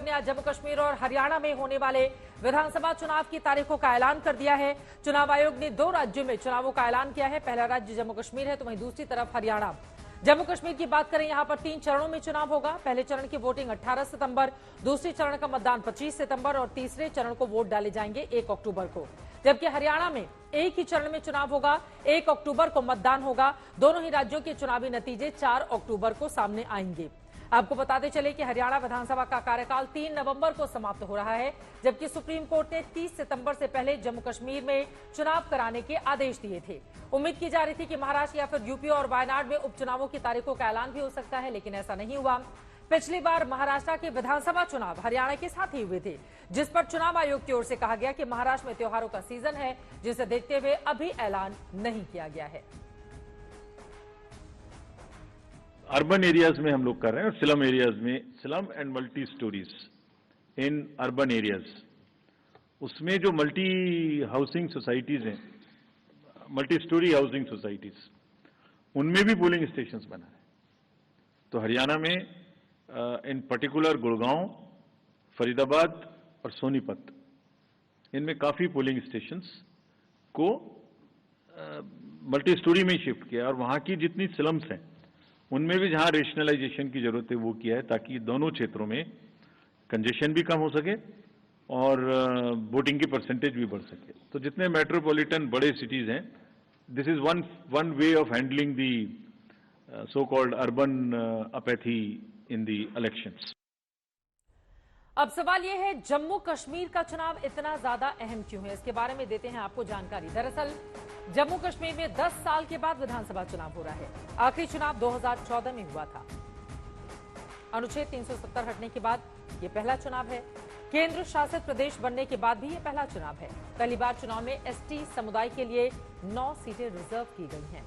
ने आज जम्मू कश्मीर और हरियाणा में होने वाले विधानसभा चुनाव की तारीखों का ऐलान कर दिया है। चुनाव आयोग ने 2 राज्यों में चुनावों का ऐलान किया है। पहला राज्य जम्मू कश्मीर है तो वहीं दूसरी तरफ हरियाणा। जम्मू कश्मीर की बात करें, यहां पर 3 चरणों में चुनाव होगा। पहले चरण की वोटिंग 18 सितंबर, दूसरे चरण का मतदान 25 सितंबर और तीसरे चरण को वोट डाले जाएंगे 1 अक्टूबर को। जबकि हरियाणा में एक ही चरण में चुनाव होगा, 1 अक्टूबर को मतदान होगा। दोनों ही राज्यों के चुनावी नतीजे 4 अक्टूबर को सामने आएंगे। आपको बताते चले कि हरियाणा विधानसभा का कार्यकाल 3 नवंबर को समाप्त हो रहा है, जबकि सुप्रीम कोर्ट ने 30 सितंबर से पहले जम्मू कश्मीर में चुनाव कराने के आदेश दिए थे। उम्मीद की जा रही थी कि महाराष्ट्र या फिर यूपी और वायनाड में उपचुनावों की तारीखों का ऐलान भी हो सकता है, लेकिन ऐसा नहीं हुआ। पिछली बार महाराष्ट्र के विधानसभा चुनाव हरियाणा के साथ ही हुए थे, जिस पर चुनाव आयोग की ओर से कहा गया कि महाराष्ट्र में त्योहारों का सीजन है, जिसे देखते हुए अभी ऐलान नहीं किया गया है। अर्बन एरियाज में हम लोग कर रहे हैं और स्लम एरियाज में, slum and multi stories in urban areas, उसमें जो मल्टी हाउसिंग सोसाइटीज हैं, मल्टी स्टोरी हाउसिंग सोसाइटीज, उनमें भी पोलिंग स्टेशंस बना है। तो हरियाणा में इन पर्टिकुलर गुड़गांव, फरीदाबाद और सोनीपत, इनमें काफी पोलिंग स्टेशंस को मल्टी स्टोरी में शिफ्ट किया और वहां की जितनी स्लम्स हैं उनमें भी जहां रेशनलाइजेशन की जरूरत है वो किया है, ताकि दोनों क्षेत्रों में कंजेशन भी कम हो सके और वोटिंग की परसेंटेज भी बढ़ सके। तो जितने मेट्रोपॉलिटन बड़े सिटीज हैं, this is one way of handling the so called urban apathy in the elections. अब सवाल यह है, जम्मू कश्मीर का चुनाव इतना ज्यादा अहम क्यों है? इसके बारे में देते हैं आपको जानकारी। दरअसल जम्मू कश्मीर में 10 साल के बाद विधानसभा चुनाव हो रहा है। आखिरी चुनाव 2014 में हुआ था। अनुच्छेद 370 हटने के बाद यह पहला चुनाव है। केंद्र शासित प्रदेश बनने के बाद भी यह पहला चुनाव है। पहली बार चुनाव में एसटी समुदाय के लिए 9 सीटें रिजर्व की गई हैं।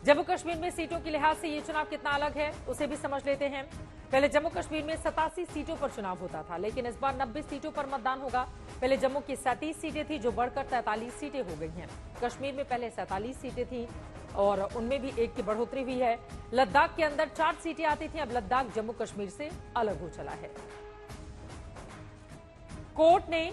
जम्मू कश्मीर में सीटों के लिहाज से ये चुनाव कितना अलग है, उसे भी समझ लेते हैं। पहले जम्मू कश्मीर में 87 सीटों पर चुनाव होता था, लेकिन इस बार 90 सीटों पर मतदान होगा। पहले जम्मू की 37 सीटें थी, जो बढ़कर 43 सीटें हो गई हैं। कश्मीर में पहले 47 सीटें थी और उनमें भी 1 की बढ़ोतरी हुई है। लद्दाख के अंदर 4 सीटें आती थी, अब लद्दाख जम्मू कश्मीर से अलग हो चला है। कोर्ट ने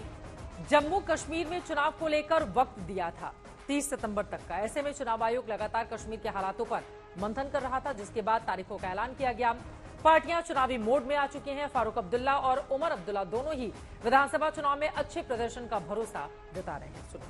जम्मू कश्मीर में चुनाव को लेकर वक्त दिया था 30 सितंबर तक का। ऐसे में चुनाव आयोग लगातार कश्मीर के हालातों पर मंथन कर रहा था, जिसके बाद तारीखों का ऐलान किया गया। पार्टियां चुनावी मोड में आ चुकी हैं। फारूक अब्दुल्ला और उमर अब्दुल्ला दोनों ही विधानसभा चुनाव में अच्छे प्रदर्शन का भरोसा जता रहे हैं। सुनिए।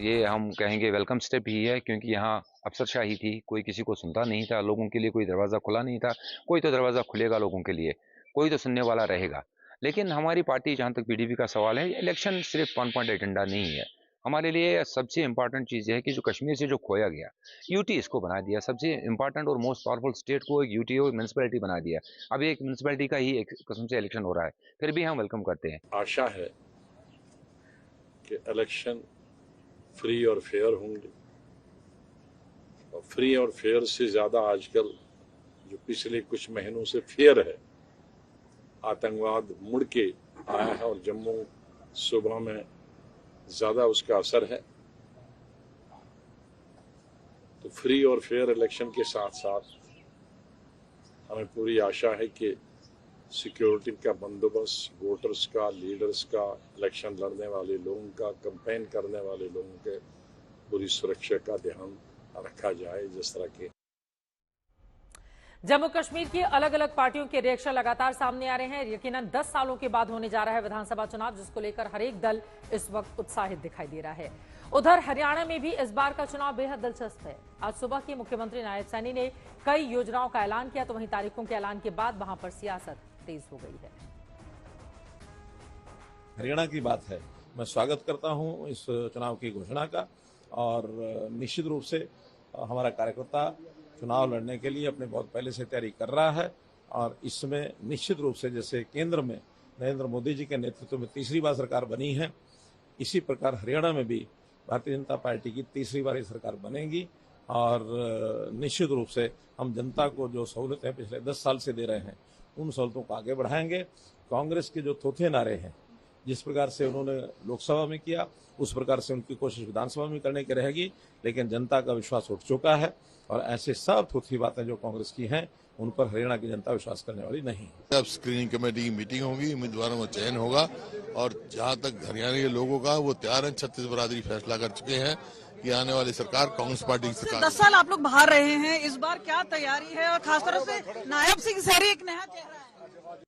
ये हम कहेंगे वेलकम स्टेप ही है, क्योंकि यहाँ अफसरशाही थी, कोई किसी को सुनता नहीं था, लोगों के लिए कोई दरवाजा खुला नहीं था। कोई तो दरवाजा खुलेगा लोगों के लिए, कोई तो सुनने वाला रहेगा। लेकिन हमारी पार्टी, जहाँ तक पीडीपी का सवाल है, इलेक्शन सिर्फ 1 पॉइंट एजेंडा नहीं है। हमारे लिए सबसे इंपॉर्टेंट चीज़ है कि जो कश्मीर से जो खोया गया, यूटी इसको बना दिया। सबसे इंपॉर्टेंट और मोस्ट पावरफुल स्टेट को एक यूटी और म्यूनसिपैलिटी बना दिया। अब एक म्यूनसिपैलिटी का ही एक किस्म से इलेक्शन हो रहा है, फिर भी हम वेलकम करते हैं। आशा है कि इलेक्शन फ्री और फेयर होंगे, और फ्री और फेयर से ज्यादा आजकल जो पिछले कुछ महीनों से फेयर है, आतंकवाद मुड़ के आया है और जम्मू सूबा में ज्यादा उसका असर है। तो फ्री और फेयर इलेक्शन के साथ साथ हमें पूरी आशा है कि सिक्योरिटी का बंदोबस्त, वोटर्स का, लीडर्स का, इलेक्शन लड़ने वाले लोगों का, कैंपेन करने वाले लोगों के पूरी सुरक्षा का ध्यान रखा जाए। जिस तरह के जम्मू कश्मीर की अलग अलग पार्टियों के रिएक्शन लगातार सामने आ रहे हैं। यकीनन 10 सालों के बाद होने जा रहा है विधानसभा चुनाव, जिसको लेकर हर एक दल इस वक्त उत्साहित दिखाई दे रहा है। उधर हरियाणा में भी इस बार का चुनाव बेहद दिलचस्प है। आज सुबह की मुख्यमंत्री नायब सैनी ने कई योजनाओं का ऐलान किया, तो वहीं तारीखों के ऐलान के बाद वहां पर सियासत तेज हो गई है। हरियाणा की बात है, मैं स्वागत करता हूं इस चुनाव की घोषणा का, और निश्चित रूप से हमारा कार्यकर्ता चुनाव लड़ने के लिए अपने बहुत पहले से तैयारी कर रहा है। और इसमें निश्चित रूप से जैसे केंद्र में नरेंद्र मोदी जी के नेतृत्व में तीसरी बार सरकार बनी है, इसी प्रकार हरियाणा में भी भारतीय जनता पार्टी की तीसरी बार सरकार बनेगी। और निश्चित रूप से हम जनता को जो सहूलतें पिछले 10 साल से दे रहे हैं, उन सहूलतों को आगे बढ़ाएंगे। कांग्रेस के जो थोथे नारे हैं, जिस प्रकार से उन्होंने लोकसभा में किया उस प्रकार से उनकी कोशिश विधानसभा में करने की रहेगी, लेकिन जनता का विश्वास उठ चुका है और ऐसे सब थोथी बातें जो कांग्रेस की हैं उन पर हरियाणा की जनता विश्वास करने वाली नहीं। अब स्क्रीनिंग कमेटी की मीटिंग होगी, उम्मीदवारों का चयन होगा और जहां तक हरियाणा के लोगों का वो तैयार है, छत्तीस बरादरी फैसला कर चुके हैं कि आने वाली सरकार कांग्रेस पार्टी की सरकार। 10 साल आप लोग बाहर रहे हैं, इस बार क्या तैयारी है और खासतौर से नायब सिंह सैनी एक नया चेहरा है।